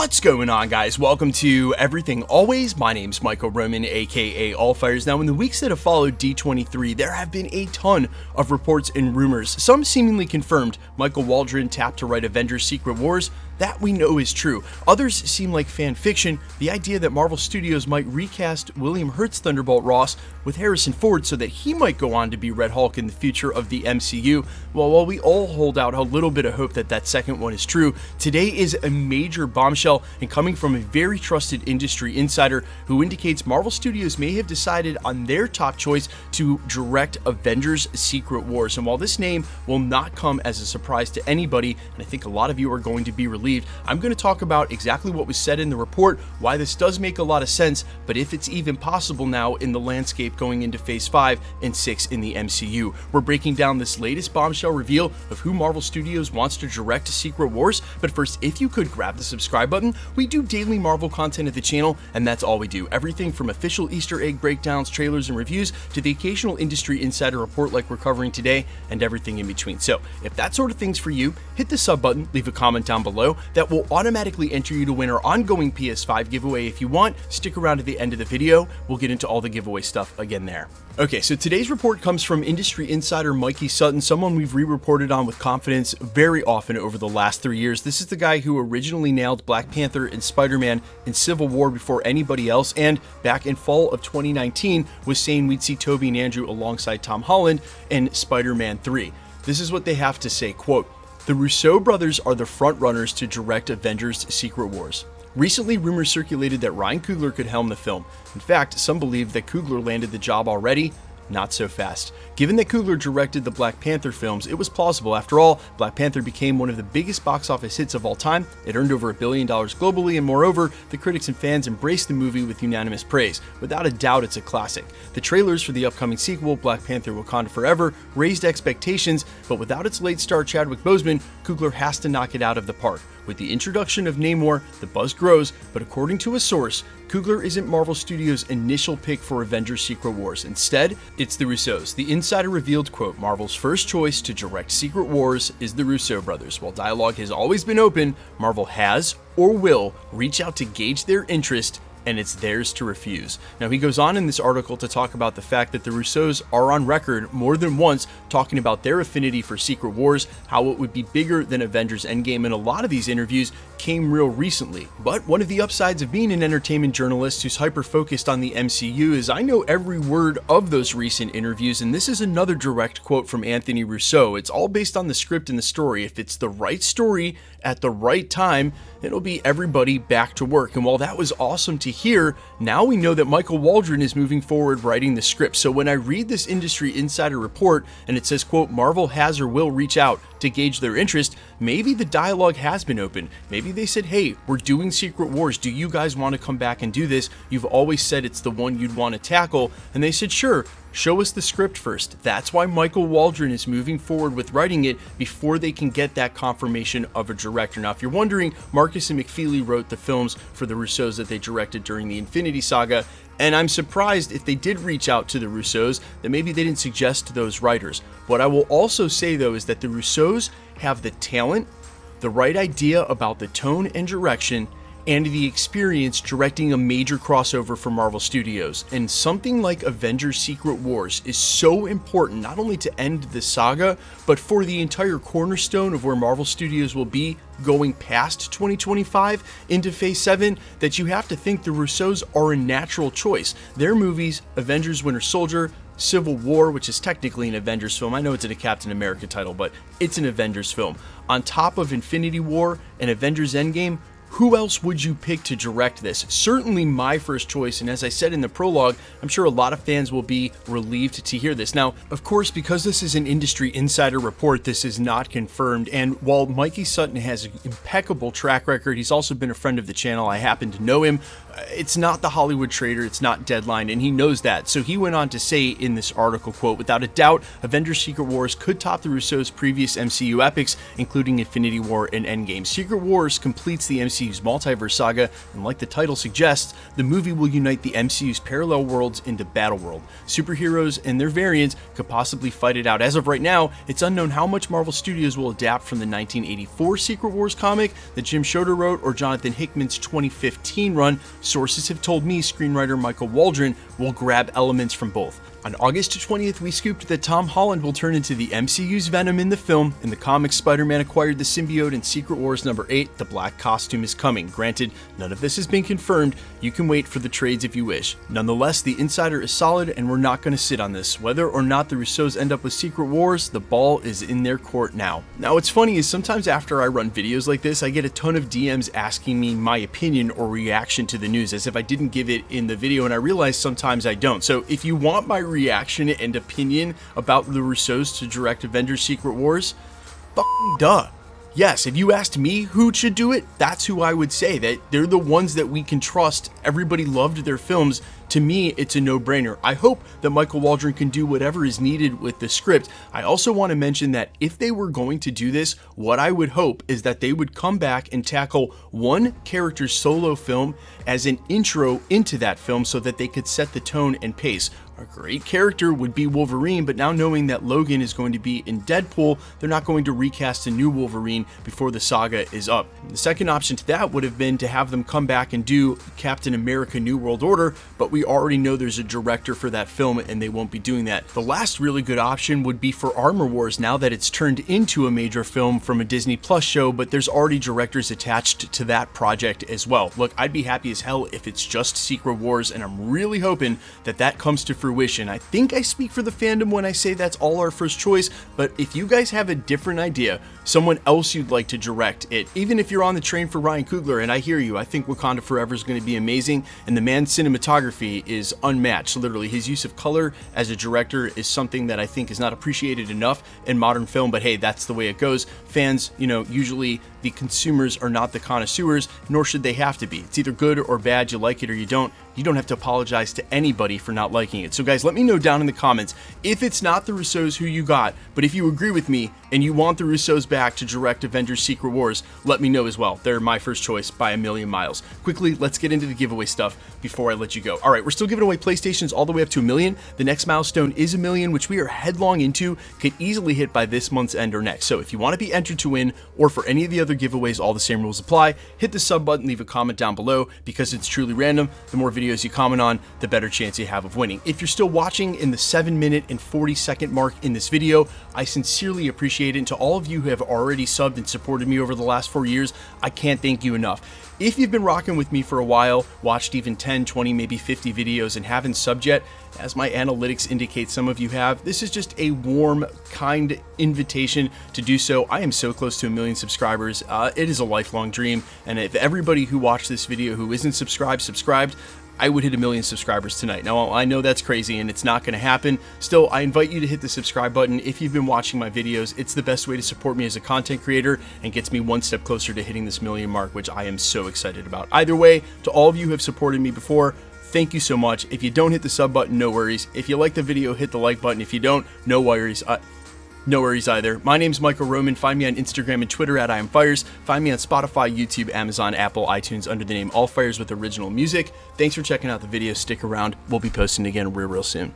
What's going on, guys? Welcome to Everything Always. My name's Michael Roman, aka Allfires. Now, in the weeks that have followed D23, there have been a ton of reports and rumors, some seemingly confirmed. Michael Waldron tapped to write Avengers Secret Wars. That we know is true. Others seem like fan fiction. The idea that Marvel Studios might recast William Hurt's Thunderbolt Ross with Harrison Ford so that he might go on to be Red Hulk in the future of the MCU. Well, while we all hold out a little bit of hope that that second one is true, today is a major bombshell and coming from a very trusted industry insider who indicates Marvel Studios may have decided on their top choice to direct Avengers Secret Wars. And while this name will not come as a surprise to anybody, and I think a lot of you are going to be relieved, I'm going to talk about exactly what was said in the report, why this does make a lot of sense, but if it's even possible now in the landscape going into Phase 5 and 6 in the MCU. We're breaking down this latest bombshell reveal of who Marvel Studios wants to direct Secret Wars, but first, if you could grab the subscribe button. We do daily Marvel content at the channel, and that's all we do. Everything from official Easter egg breakdowns, trailers, and reviews to the occasional industry insider report like we're covering today, and everything in between. So, if that sort of thing's for you, hit the sub button, leave a comment down below. That will automatically enter you to win our ongoing PS5 giveaway. If you want, stick around to the end of the video. We'll get into all the giveaway stuff again there. Okay, so today's report comes from industry insider Mikey Sutton, someone we've re-reported on with confidence very often over the last 3 years. This is the guy who originally nailed Black Panther and Spider-Man in Civil War before anybody else, and back in fall of 2019 was saying we'd see Tobey and Andrew alongside Tom Holland in Spider-Man 3. This is what they have to say, quote, "The Russo Brothers are the front-runners to direct Avengers Secret Wars. Recently, rumors circulated that Ryan Coogler could helm the film. In fact, some believe that Coogler landed the job already. Not so fast. Given that Coogler directed the Black Panther films, it was plausible. After all, Black Panther became one of the biggest box office hits of all time. It earned over $1 billion globally, and moreover, the critics and fans embraced the movie with unanimous praise. Without a doubt, it's a classic. The trailers for the upcoming sequel, Black Panther Wakanda Forever, raised expectations, but without its late star Chadwick Boseman, Coogler has to knock it out of the park. With the introduction of Namor, the buzz grows, but according to a source, Coogler isn't Marvel Studios' initial pick for Avengers Secret Wars. Instead, it's the Russos. The insider revealed, quote, "Marvel's first choice to direct Secret Wars is the Russo brothers. While dialogue has always been open, Marvel has or will reach out to gauge their interest, and it's theirs to refuse." Now, he goes on in this article to talk about the fact that the Russos are on record more than once talking about their affinity for Secret Wars, how it would be bigger than Avengers Endgame, and a lot of these interviews came real recently. But one of the upsides of being an entertainment journalist who's hyper-focused on the MCU is I know every word of those recent interviews, and this is another direct quote from Anthony Russo. It's all based on the script and the story. If it's the right story at the right time, it'll be everybody back to work. And while that was awesome to hear, now we know that Michael Waldron is moving forward writing the script. So when I read this industry insider report and it says, quote, "Marvel has or will reach out to gauge their interest," maybe the dialogue has been open. Maybe they said, "Hey, we're doing Secret Wars. Do you guys want to come back and do this? You've always said it's the one you'd want to tackle." And they said, "Sure. Show us the script first." That's why Michael Waldron is moving forward with writing it before they can get that confirmation of a director. Now, if you're wondering, Marcus and McFeely wrote the films for the Russos that they directed during the Infinity Saga, and I'm surprised if they did reach out to the Russos that maybe they didn't suggest to those writers. What I will also say, though, is that the Russos have the talent, the right idea about the tone and direction, and the experience directing a major crossover for Marvel Studios. And something like Avengers Secret Wars is so important not only to end the saga, but for the entire cornerstone of where Marvel Studios will be going past 2025 into Phase 7, that you have to think the Russos are a natural choice. Their movies, Avengers Winter Soldier, Civil War, which is technically an Avengers film. I know it's in a Captain America title, but it's an Avengers film. On top of Infinity War and Avengers Endgame, who else would you pick to direct this? Certainly my first choice, and as I said in the prologue, I'm sure a lot of fans will be relieved to hear this. Now, of course, because this is an industry insider report, this is not confirmed, and while Mikey Sutton has an impeccable track record, he's also been a friend of the channel, I happen to know him, it's not the Hollywood Trader, it's not Deadline, and he knows that. So he went on to say in this article, quote, "Without a doubt, Avengers Secret Wars could top the Russos' previous MCU epics, including Infinity War and Endgame. Secret Wars completes the MCU MCU's Multiverse saga, and like the title suggests, the movie will unite the MCU's parallel worlds into Battleworld. Superheroes and their variants could possibly fight it out. As of right now, it's unknown how much Marvel Studios will adapt from the 1984 Secret Wars comic that Jim Shooter wrote or Jonathan Hickman's 2015 run. Sources have told me screenwriter Michael Waldron will grab elements from both. On August 20th, we scooped that Tom Holland will turn into the MCU's Venom in the film. In the comics, Spider-Man acquired the symbiote in Secret Wars number 8. The black costume is coming. Granted, none of this has been confirmed. You can wait for the trades if you wish. Nonetheless, the insider is solid, and we're not going to sit on this. Whether or not the Russos end up with Secret Wars, the ball is in their court now. Now, what's funny is sometimes after I run videos like this, I get a ton of DMs asking me my opinion or reaction to the news, as if I didn't give it in the video, and I realize sometimes I don't. So if you want my reaction and opinion about the Russos to direct Avengers Secret Wars, fucking duh. Yes, if you asked me who should do it, that's who I would say. That they're the ones that we can trust. Everybody loved their films. To me, it's a no-brainer. I hope that Michael Waldron can do whatever is needed with the script. I also want to mention that if they were going to do this, what I would hope is that they would come back and tackle one character's solo film as an intro into that film so that they could set the tone and pace. A great character would be Wolverine, but now knowing that Logan is going to be in Deadpool, they're not going to recast a new Wolverine before the saga is up. The second option to that would have been to have them come back and do Captain America New World Order, but we already know there's a director for that film and they won't be doing that. The last really good option would be for Armor Wars, now that it's turned into a major film from a Disney Plus show, but there's already directors attached to that project as well. Look, I'd be happy as hell if it's just Secret Wars, and I'm really hoping that that comes to fruition. I think I speak for the fandom when I say that's all our first choice, but if you guys have a different idea, someone else you'd like to direct it, even if you're on the train for Ryan Coogler, and I hear you, I think Wakanda Forever is going to be amazing, and the man's cinematography is unmatched. Literally, his use of color as a director is something that I think is not appreciated enough in modern film, but hey, that's the way it goes. Fans, usually the consumers are not the connoisseurs, nor should they have to be. It's either good or bad, you like it or you don't. You don't have to apologize to anybody for not liking it. So guys, let me know down in the comments if it's not the Russos who you got, but if you agree with me and you want the Russos back to direct Avengers Secret Wars, let me know as well. They're my first choice by a million miles. Quickly, let's get into the giveaway stuff before I let you go. All right, we're still giving away PlayStations all the way up to 1 million. The next milestone is 1 million, which we are headlong into, could easily hit by this month's end or next. So if you want to be entered to win, or for any of the other giveaways, all the same rules apply. Hit the sub button, leave a comment down below, because it's truly random. The more videos you comment on, the better chance you have of winning. If you're still watching in the 7-minute and 40-second mark in this video, I sincerely appreciate it. And to all of you who have already subbed and supported me over the last 4 years, I can't thank you enough. If you've been rocking with me for a while, watched even 10, 20, maybe 50 videos and haven't subbed yet, as my analytics indicate some of you have, this is just a warm, kind invitation to do so. I am so close to 1 million subscribers. It is a lifelong dream, and if everybody who watched this video who isn't subscribed, I would hit 1 million subscribers tonight. Now, I know that's crazy and it's not going to happen. Still, I invite you to hit the subscribe button if you've been watching my videos. It's the best way to support me as a content creator and gets me one step closer to hitting this 1 million mark, which I am so excited about. Either way, to all of you who have supported me before, thank you so much. If you don't hit the sub button, no worries. If you like the video, hit the like button. If you don't, no worries. No worries either. My name's Michael Roman. Find me on Instagram and Twitter at IamFires. Find me on Spotify, YouTube, Amazon, Apple, iTunes under the name All Fires with original music. Thanks for checking out the video. Stick around. We'll be posting again real soon.